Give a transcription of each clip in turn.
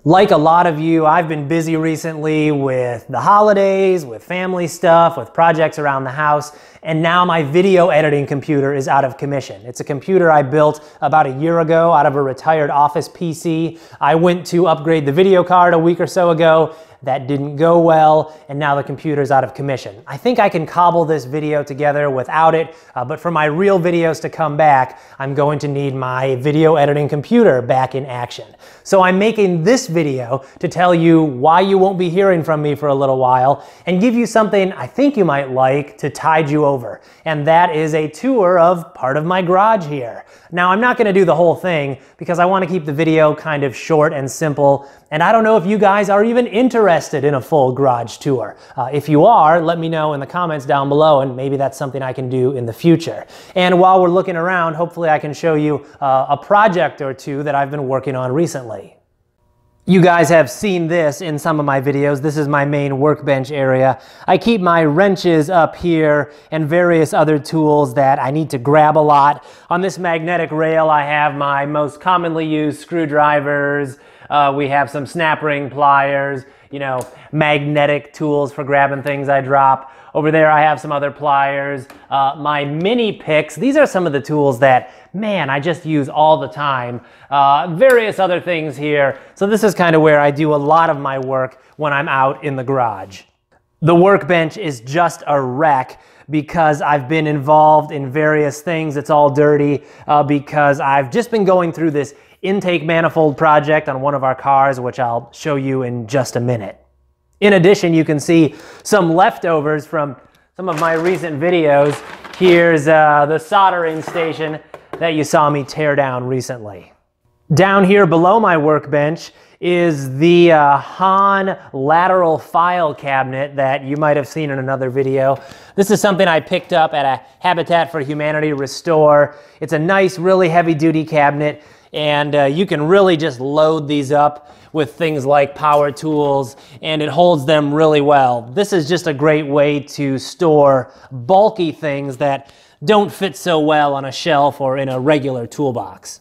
Like a lot of you, I've been busy recently with the holidays, with family stuff, with projects around the house, and now my video editing computer is out of commission. It's a computer I built about a year ago out of a retired office PC. I went to upgrade the video card a week or so ago. That didn't go well, and now the computer's out of commission. I think I can cobble this video together without it, but for my real videos to come back, I'm going to need my video editing computer back in action. So I'm making this video to tell you why you won't be hearing from me for a little while, and give you something I think you might like to tide you over. And that is a tour of part of my garage here. Now, I'm not going to do the whole thing because I want to keep the video kind of short and simple, and I don't know if you guys are even interested in a full garage tour. If you are, let me know in the comments down below, and maybe that's something I can do in the future. And while we're looking around, hopefully I can show you a project or two that I've been working on recently. You guys have seen this in some of my videos. This is my main workbench area. I keep my wrenches up here and various other tools that I need to grab a lot. On this magnetic rail, I have my most commonly used screwdrivers. We have some snap ring pliers, you know, magnetic tools for grabbing things I drop. Over there I have some other pliers, my mini picks. These are some of the tools that, man, I just use all the time. Various other things here. So this is kind of where I do a lot of my work when I'm out in the garage. The workbench is just a wreck because I've been involved in various things. It's all dirty because I've just been going through this intake manifold project on one of our cars, which I'll show you in just a minute. In addition, you can see some leftovers from some of my recent videos. Here's the soldering station that you saw me tear down recently. Down here below my workbench is the Hahn lateral file cabinet that you might have seen in another video. This is something I picked up at a Habitat for Humanity restore. It's a nice, really heavy-duty cabinet, and you can really just load these up with things like power tools, and it holds them really well. This is just a great way to store bulky things that don't fit so well on a shelf or in a regular toolbox.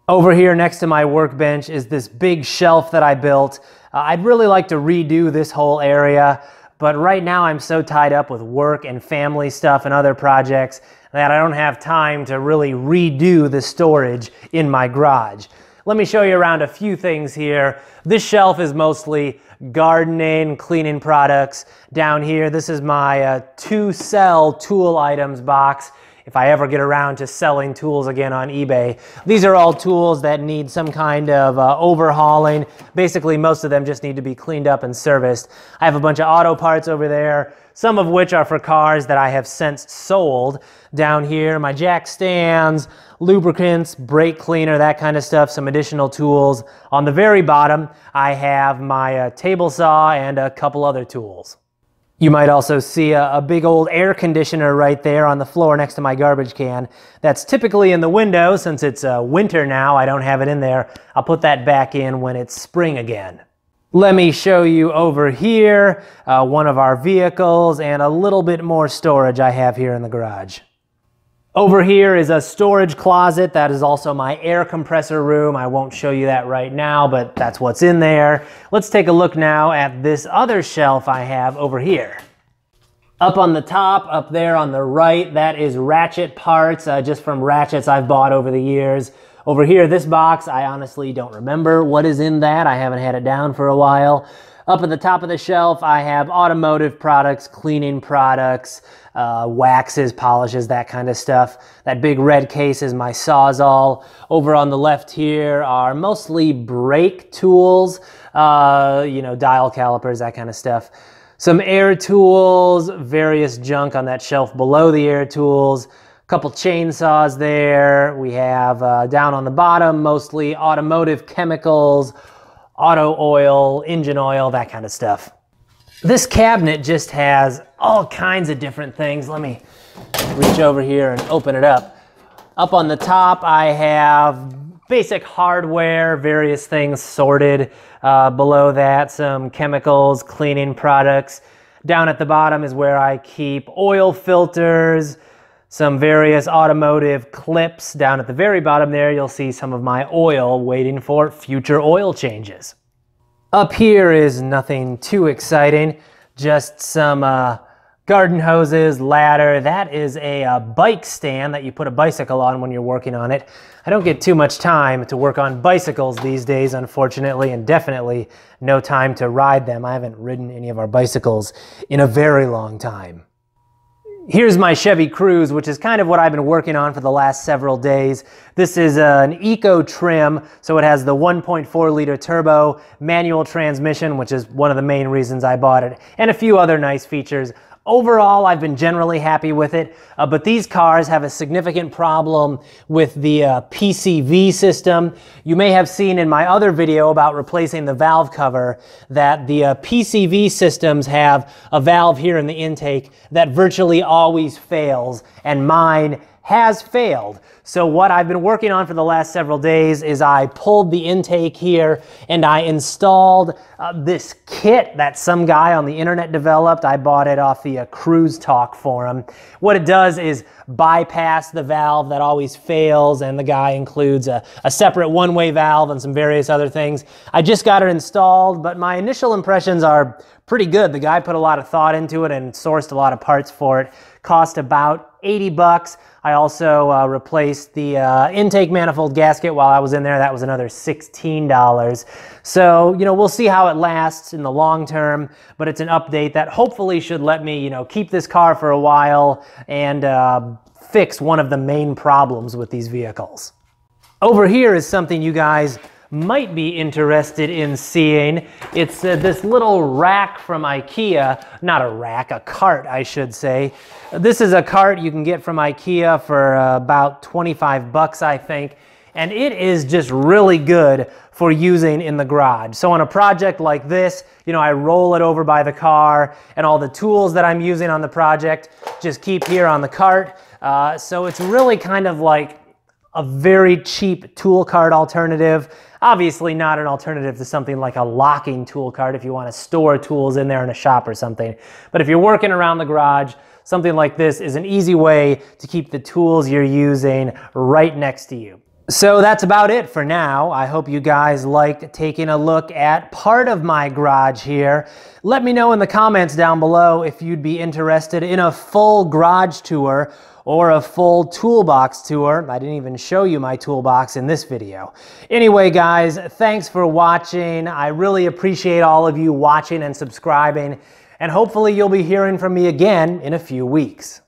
Over here next to my workbench is this big shelf that I built. I'd really like to redo this whole area, but right now I'm so tied up with work and family stuff and other projects that I don't have time to really redo the storage in my garage. Let me show you around a few things here. This shelf is mostly gardening, cleaning products. Down here, this is my to-sell tool items box. If I ever get around to selling tools again on eBay. These are all tools that need some kind of overhauling. Basically, most of them just need to be cleaned up and serviced. I have a bunch of auto parts over there, some of which are for cars that I have since sold. Down here, my jack stands, lubricants, brake cleaner, that kind of stuff, some additional tools. On the very bottom, I have my table saw and a couple other tools. You might also see a big old air conditioner right there on the floor next to my garbage can. That's typically in the window. Since it's winter now, I don't have it in there. I'll put that back in when it's spring again. Let me show you over here one of our vehicles and a little bit more storage I have here in the garage. Over here is a storage closet. That is also my air compressor room. I won't show you that right now, but that's what's in there. Let's take a look now at this other shelf I have over here. Up on the top, up there on the right, that is ratchet parts, just from ratchets I've bought over the years. Over here, this box, I honestly don't remember what is in that. I haven't had it down for a while. Up at the top of the shelf, I have automotive products, cleaning products, waxes, polishes, that kind of stuff. That big red case is my Sawzall. Over on the left here are mostly brake tools, you know, dial calipers, that kind of stuff. Some air tools, various junk on that shelf below the air tools. A couple chainsaws there. We have down on the bottom, mostly automotive chemicals, auto oil, engine oil, that kind of stuff. This cabinet just has all kinds of different things. Let me reach over here and open it up. Up on the top, I have basic hardware, various things sorted. Below that, some chemicals, cleaning products. Down at the bottom is where I keep oil filters, some various automotive clips. Down at the very bottom there, you'll see some of my oil waiting for future oil changes. Up here is nothing too exciting, just some garden hoses, ladder. That is a bike stand that you put a bicycle on when you're working on it. I don't get too much time to work on bicycles these days, unfortunately, and definitely no time to ride them. I haven't ridden any of our bicycles in a very long time. Here's my Chevy Cruze, which is kind of what I've been working on for the last several days. This is an eco trim, so it has the 1.4 liter turbo manual transmission, which is one of the main reasons I bought it, and a few other nice features. Overall, I've been generally happy with it, but these cars have a significant problem with the PCV system. You may have seen in my other video about replacing the valve cover that the PCV systems have a valve here in the intake that virtually always fails, and mine has failed. So what I've been working on for the last several days is I pulled the intake here and I installed this kit that some guy on the internet developed. I bought it off the Cruze Talk forum. What it does is bypass the valve that always fails, and the guy includes a separate one-way valve and some various other things. I just got it installed, but my initial impressions are pretty good. The guy put a lot of thought into it and sourced a lot of parts for it. Cost about 80 bucks. I also replaced the intake manifold gasket while I was in there. That was another $16. So, we'll see how it lasts in the long term, but it's an update that hopefully should let me, keep this car for a while and fix one of the main problems with these vehicles. Over here is something you guys might be interested in seeing. It's this little rack from IKEA. Not a rack, a cart, I should say. This is a cart you can get from IKEA for about 25 bucks, I think. And it is just really good for using in the garage. So on a project like this, I roll it over by the car, and all the tools that I'm using on the project just keep here on the cart. So it's really kind of like a very cheap tool cart alternative. Obviously not an alternative to something like a locking tool cart if you want to store tools in there in a shop or something. But if you're working around the garage, something like this is an easy way to keep the tools you're using right next to you. So that's about it for now. I hope you guys liked taking a look at part of my garage here. Let me know in the comments down below if you'd be interested in a full garage tour or a full toolbox tour. I didn't even show you my toolbox in this video. Anyway, guys, thanks for watching. I really appreciate all of you watching and subscribing, and hopefully you'll be hearing from me again in a few weeks.